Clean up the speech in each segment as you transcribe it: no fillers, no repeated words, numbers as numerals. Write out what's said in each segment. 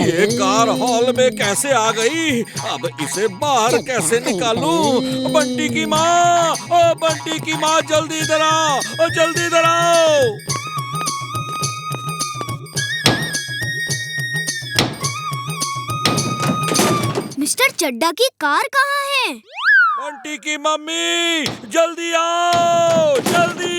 ये car hall में कैसे आ गई? अब इसे बाहर कैसे निकालूं? बंटी की माँ, ओ बंटी की माँ, जल्दी इधर आओ, ओ जल्दी इधर आओ। मिस्टर चड्डा की कार कहाँ है? बंटी की मम्मी, जल्दी आओ, जल्दी।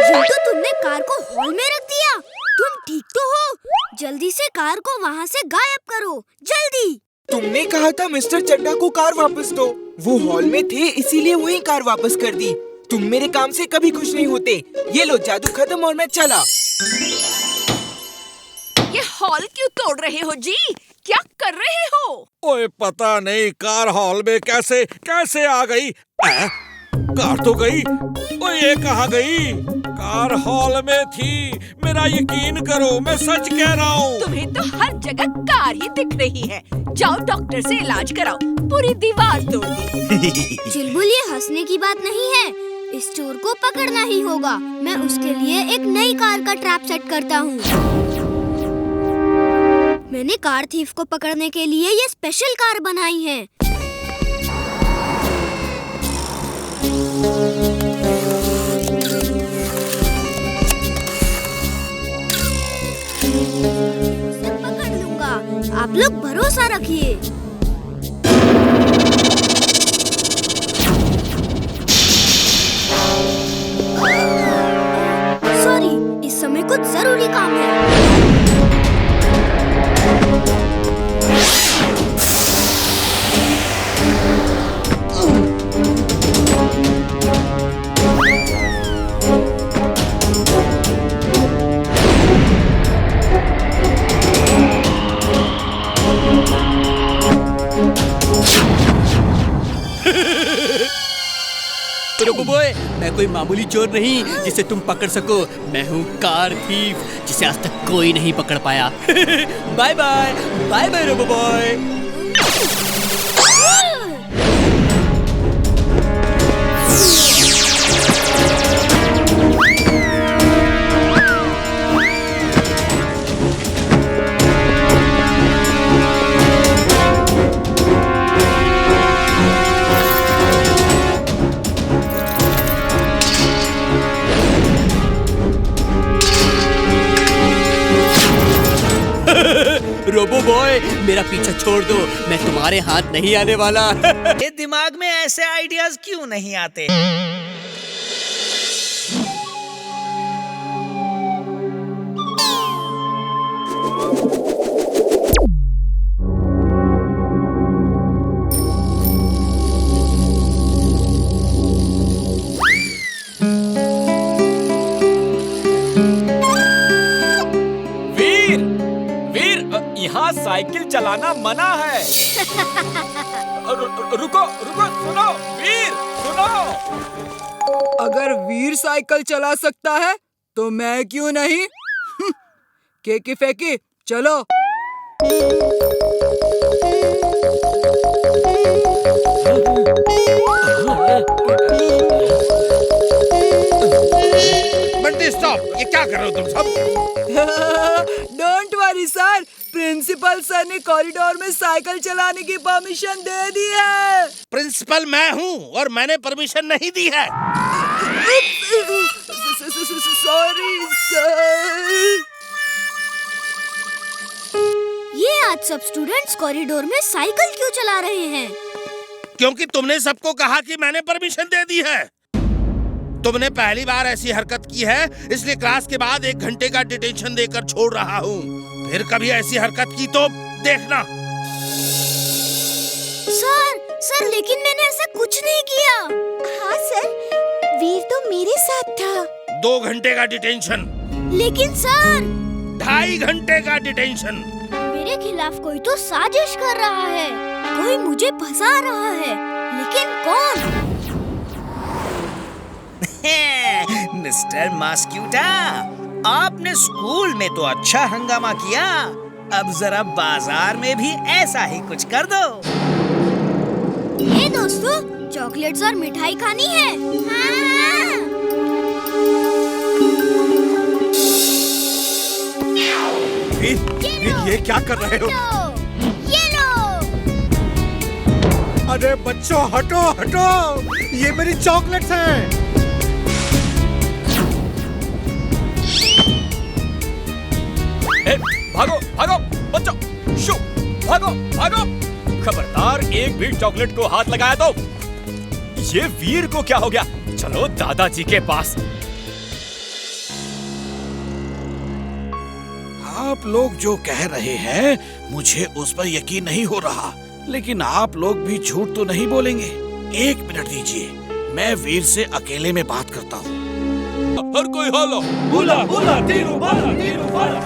ये तो तुमने कार को हॉल में रख दिया। तुम ठीक तो हो? जल्दी से कार को वहाँ से गायब करो, जल्दी। तुमने कहा था मिस्टर चड्डा को कार वापस दो। वो हॉल में थे, इसीलिए वही कार वापस कर दी। तुम मेरे काम से कभी खुश नहीं होते। ये लो, जादू खत्म और मैं चला। ये हॉल क्यों तोड़ रहे हो जी? क्या कर रहे हो? ओए पता नहीं कार हॉल में कैसे कैसे आ गई। कार तो गई। ओए ये कहाँ गई? कार हॉल में थी, मेरा यकीन करो, मैं सच कह रहा हूँ। तुम्हें तो हर जगह कार ही दिख रही है। जाओ डॉक्टर से इलाज कराओ, पूरी दीवार तोड़ दी। चुलबुल, ये हंसने की बात नहीं है। इस चोर को पकड़ना ही होगा। मैं उसके लिए एक नई कार का ट्रैप सेट करता हूँ। मैंने कार थीफ को पकड़ने के लिए ये स्पेशल कार बनाई है। इसे पकड़ लूंगा। आप लोग भरोसा रखिए। सॉरी, इस समय कुछ जरूरी काम है। रोबो बॉय, मैं कोई मामूली चोर नहीं जिसे तुम पकड़ सको। मैं हूँ कार थीफ, जिसे आज तक कोई नहीं पकड़ पाया। Bye bye, bye bye robo boy. Robo boy, मेरा पीछा छोड़ दो, मैं तुम्हारे हाथ नहीं आने वाला। ये दिमाग में ऐसे आइडियाज क्यों नहीं आते? यहाँ साइकिल चलाना मना है। रुको रुको, सुनो वीर, सुनो। अगर वीर साइकिल चला सकता है तो मैं क्यों नहीं? केकी फेंकी, चलो। बंटी स्टॉप, ये क्या कर रहे हो तुम सब? Don't worry sir, principal sir ने कॉरिडोर में साइकिल चलाने की परमिशन दे दी है। प्रिंसिपल मैं हूँ और मैंने परमिशन नहीं दी है। Sorry sir. ये आज सब स्टूडेंट्स कॉरिडोर में साइकिल क्यों चला रहे हैं? क्योंकि तुमने सबको कहा कि मैंने परमिशन दे दी है। तुमने पहली बार ऐसी हरकत की है, इसलिए क्लास के बाद 1 घंटे का डिटेंशन देकर छोड़ रहा हूँ। फिर कभी ऐसी हरकत की तो देखना। सर, लेकिन मैंने ऐसा कुछ नहीं किया। हाँ सर, वीर तो मेरे साथ था। 2 घंटे का डिटेंशन। लेकिन सर, 2.5 घंटे का डिटेंशन। मेरे खिलाफ कोई तो साजिश कर रहा है। कोई मुझे फंसा रहा है, लेकिन कौन? मिस्टर मस्क्यूटा, आपने स्कूल में तो अच्छा हंगामा किया, अब जरा बाजार में भी ऐसा ही कुछ कर दो। ये दोस्तों, चॉकलेट्स और मिठाई खानी है। हाँ। वीर, ये क्या कर रहे हो? ये लो। अरे बच्चों हटो हटो, ये मेरी चॉकलेट्स हैं। भागो भागो बच्चों, शो भागो भागो। खबरदार, एक भी चॉकलेट को हाथ लगाया तो। ये वीर को क्या हो गया? चलो दादाजी के पास। आप लोग जो कह रहे हैं मुझे उस पर यकीन नहीं हो रहा, लेकिन आप लोग भी झूठ तो नहीं बोलेंगे। 1 मिनट दीजिए, मैं वीर से अकेले में बात करता हूँ। हर कोई हालो बोला बोला तीरू बाला तीरू बाला।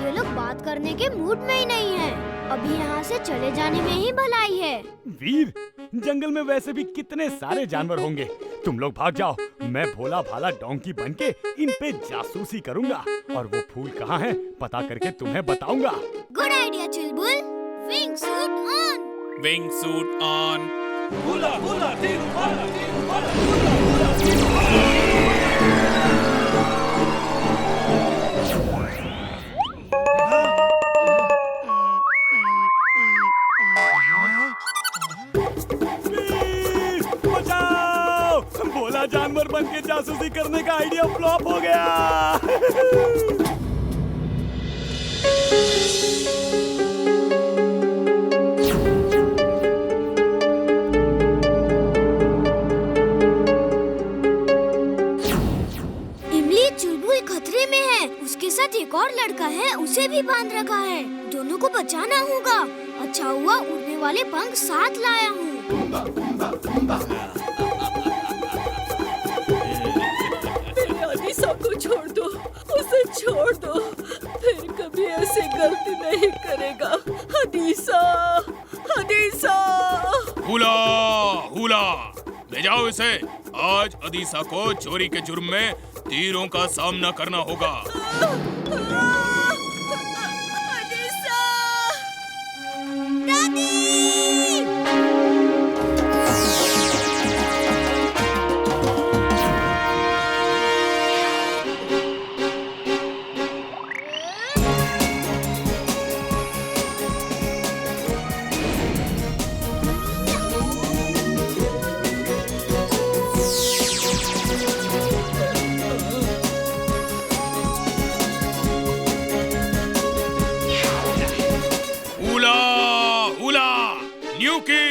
ये लोग बात करने के मूड में ही नहीं है। अभी यहाँ से चले जाने में ही भलाई है। वीर, जंगल में वैसे भी कितने सारे जानवर होंगे, तुम लोग भाग जाओ। मैं भोला भाला डोंकी बनके इन पे जासूसी करूंगा और वो फूल कहाँ हैं पता करके तुम्हें बताऊंगा। Good idea Chulbul. Wing suit on. Wing suit on. बोला बोला तीरू बाला तीरू बाला। बचाओ! भोला जानवर बन के जासूसी करने का आइडिया फ्लॉप हो गया। इमली चुलबुल खतरे में है। उसके साथ एक और लड़का है, उसे भी बांध रखा है। दोनों को बचाना होगा। अच्छा हुआ उड़ने वाले पंख साथ लाया हूँ। अदीसा को छोड़ दो, उसे छोड़ दो, फिर कभी ऐसे गलती नहीं करेगा। अदीसा, अदीसा। हुला हुला, ले जाओ इसे। आज अदीसा को चोरी के जुर्म में तीरों का सामना करना होगा। अदीसा! दादी!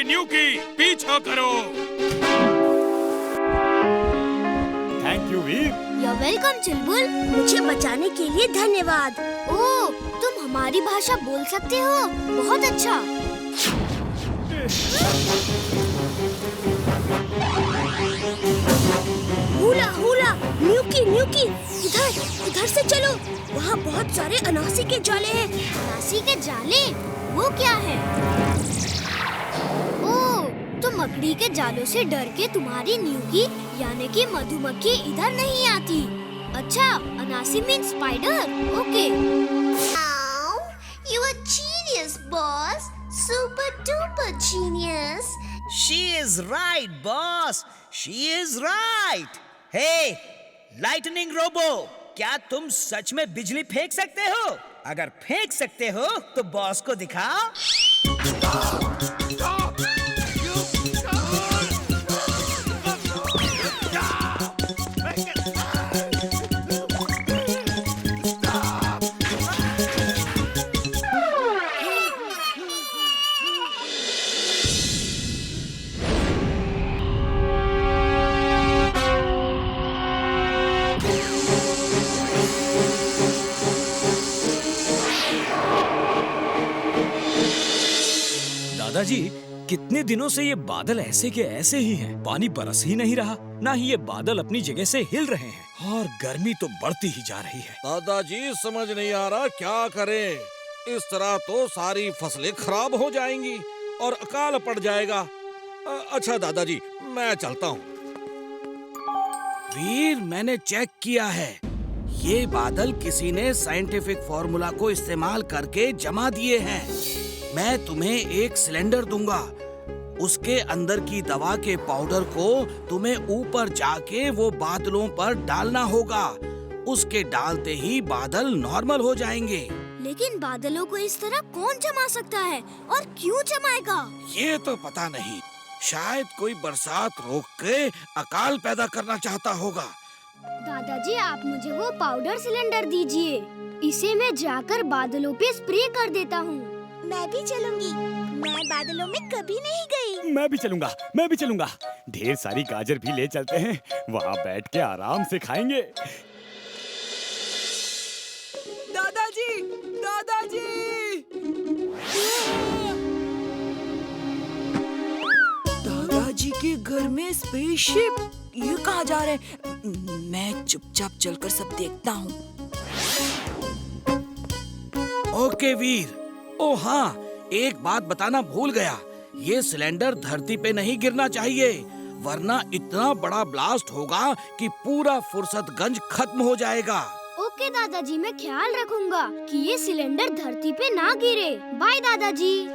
न्यूकी, पीछा करो। Thank you Veer. You're welcome चुलबुल। मुझे बचाने के लिए धन्यवाद। ओह, तुम हमारी भाषा बोल सकते हो? बहुत अच्छा। हुला हुला, न्यूकी न्यूकी, इधर से चलो। वहाँ बहुत सारे अनासी के जाले हैं। अनासी के जाले? वो क्या है? ओह, तो मकड़ी के जालों से डर के तुम्हारी न्यूकी यानी कि मधुमक्खी इधर नहीं आती। अच्छा, Anansi means spider. Okay. You a genius, boss. Super duper genius. She is right, boss. She is right. Hey, lightning robo, क्या तुम सच में बिजली फेंक सकते हो? अगर फेंक सकते हो तो बॉस को दिखाओ। दादाजी, कितने दिनों से ये बादल ऐसे के ऐसे ही हैं। पानी बरस ही नहीं रहा, ना ही ये बादल अपनी जगह से हिल रहे हैं और गर्मी तो बढ़ती ही जा रही है। दादाजी समझ नहीं आ रहा क्या करें। इस तरह तो सारी फसलें खराब हो जाएंगी और अकाल पड़ जाएगा। अच्छा दादाजी, मैं चलता हूँ। वीर, मैंने चेक किया है। ये बादल किसी ने साइंटिफिक फॉर्मूला को इस्तेमाल करके जमा दिए हैं। मैं तुम्हें एक सिलेंडर दूंगा। उसके अंदर की दवा के पाउडर को तुम्हें ऊपर जाके वो बादलों पर डालना होगा। उसके डालते ही बादल नॉर्मल हो जाएंगे। लेकिन बादलों को इस तरह कौन जमा सकता है और क्यों जमाएगा? ये तो पता नहीं। शायद कोई बरसात रोक के अकाल पैदा करना चाहता होगा। दादाजी, आप मुझे वो पाउडर सिलेंडर दीजिए। इसे मैं जाकर बादलों पे स्प्रे कर देता हूँ। मैं भी चलूंगी। मैं बादलों में कभी नहीं गई। मैं भी चलूंगा। ढेर सारी गाजर भी ले चलते हैं, वहाँ बैठ के आराम से खाएंगे। दादाजी, दादाजी के घर में स्पेसशिप। ये कहाँ जा रहे हैं? मैं चुपचाप चलकर सब देखता हूँ। ओके वीर। ओ हाँ, एक बात बताना भूल गया। ये सिलेंडर धरती पे नहीं गिरना चाहिए, वरना इतना बड़ा ब्लास्ट होगा कि पूरा फुर्सतगंज खत्म हो जाएगा। ओके दादाजी, मैं ख्याल रखूंगा कि ये सिलेंडर धरती पे ना गिरे। बाय दादाजी।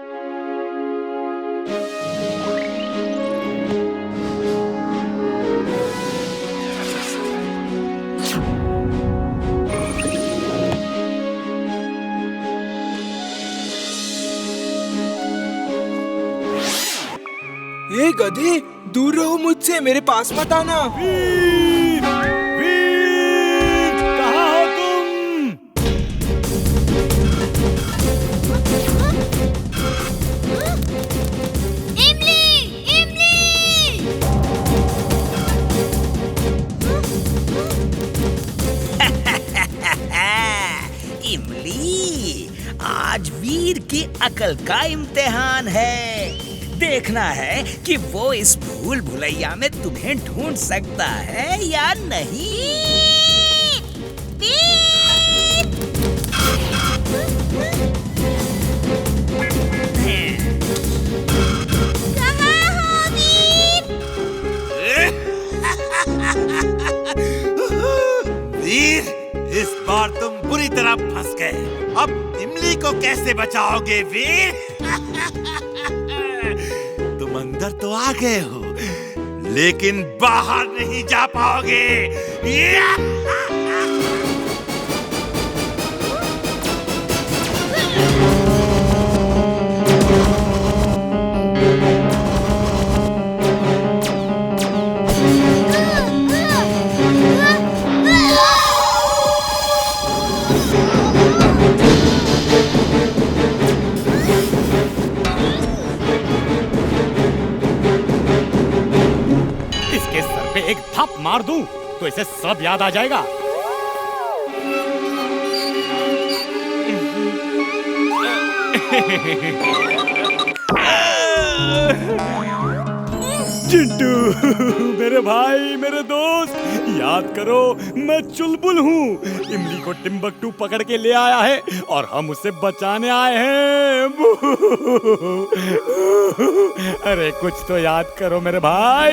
ए गधे, दूर रहो मुझसे, मेरे पास मत आना। वीर, कहाँ हो तुम? इमली, आज वीर की अकल का इम्तिहान है। देखना है कि वो इस भूल भुलैया में तुम्हें ढूंढ सकता है या नहीं। वीर, इस बार तुम बुरी तरह फंस गए। अब इमली को कैसे बचाओगे वीर? तुम अंदर तो आ गए हो, लेकिन बाहर नहीं जा पाओगे। इसके सर पे एक थप मार दूं तो इसे सब याद आ जाएगा। चिंटू, मेरे भाई, मेरे दोस्त, याद करो मैं चुलबुल हूँ। इमली को टिम्बकटू पकड़ के ले आया है और हम उसे बचाने आए हैं। अरे कुछ तो याद करो मेरे भाई।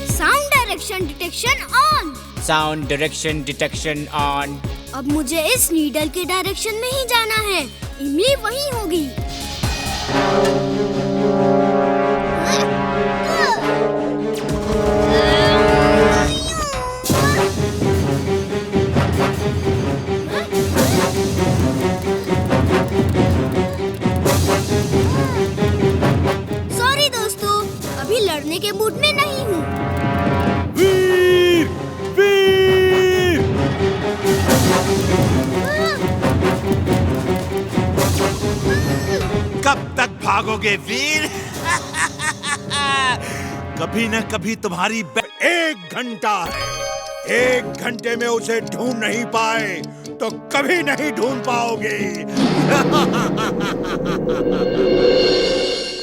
Sound direction detection on. Sound direction detection on. अब मुझे इस नीडल के डायरेक्शन में ही जाना है। इमली वहीं होगी। सॉरी दोस्तों, अभी लड़ने के मूड में नहीं हूँ। वीर, वीर। कब तक भागोगे वीर? कभी न कभी तुम्हारी 1 घंटा है। 1 घंटे में उसे ढूंढ नहीं पाए तो कभी नहीं ढूंढ पाओगे।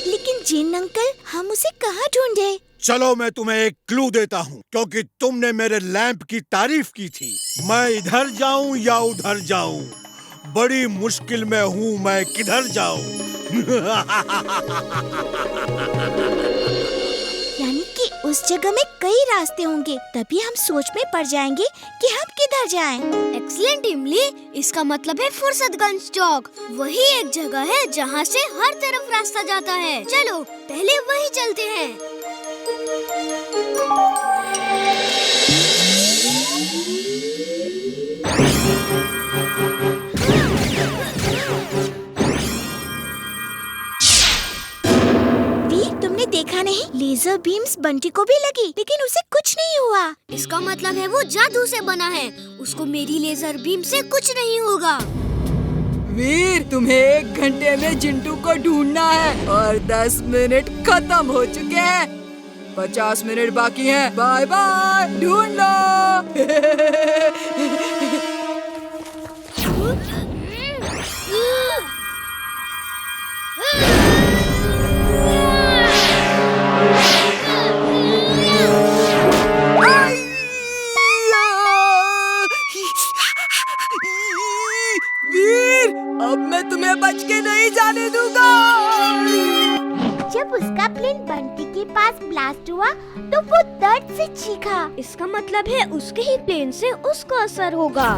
लेकिन जिन अंकल, हम उसे कहाँ ढूंढे? चलो मैं तुम्हें एक क्लू देता हूँ, क्योंकि तुमने मेरे लैंप की तारीफ की थी। मैं इधर जाऊँ या उधर जाऊँ, बड़ी मुश्किल में हूँ, मैं किधर जाऊँ? यानी कि उस जगह में कई रास्ते होंगे, तभी हम सोच में पड़ जाएंगे कि हम किधर जाएं। एक्सीलेंट इमली, इसका मतलब है फुर्सतगंज चौक। वही एक जगह है जहाँ से हर तरफ रास्ता जाता है। चलो पहले वही चलते हैं। तो बीम्स बंटी को भी लगी, लेकिन उसे कुछ नहीं हुआ। इसका मतलब है वो जादू से बना है। उसको मेरी लेजर बीम से कुछ नहीं होगा। वीर, तुम्हें 1 घंटे में चिंटू को ढूंढना है और 10 मिनट खत्म हो चुके हैं। 50 मिनट बाकी हैं। बाय बाय, ढूंढ लो। वीर, अब मैं तुम्हें बच के नहीं जाने दूंगा। जब उसका प्लेन बंटी के पास ब्लास्ट हुआ तो वो दर्द से चीखा। इसका मतलब है उसके ही प्लेन से उसको असर होगा।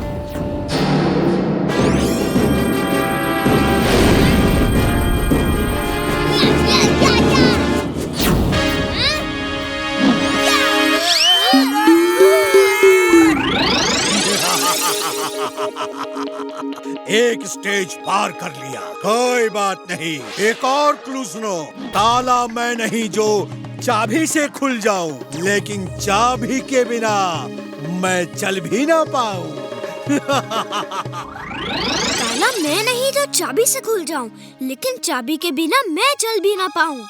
एक स्टेज पार कर लिया, कोई बात नहीं। एक और क्लू सुनो। ताला मैं नहीं जो चाबी से खुल जाऊं, लेकिन चाबी के बिना मैं चल भी ना पाऊं। ताला मैं नहीं जो चाबी से खुल जाऊं, लेकिन चाबी के बिना मैं चल भी ना पाऊं।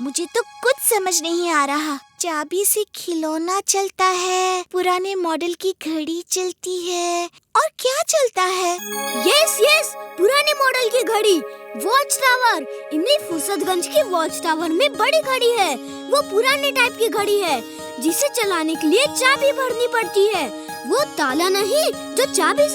मुझे तो कुछ समझ नहीं आ रहा। चाबी से खिलौना चलता है, पुराने मॉडल की घड़ी चलती है, और क्या चलता है? यस, पुराने मॉडल की घड़ी, वॉच टावर। इमली फुर्सतगंज की वॉच टावर में बड़ी घड़ी है। वो पुराने टाइप की घड़ी है जिसे चलाने के लिए चाबी भरनी पड़ती है। वो ताला नहीं जो चाबी से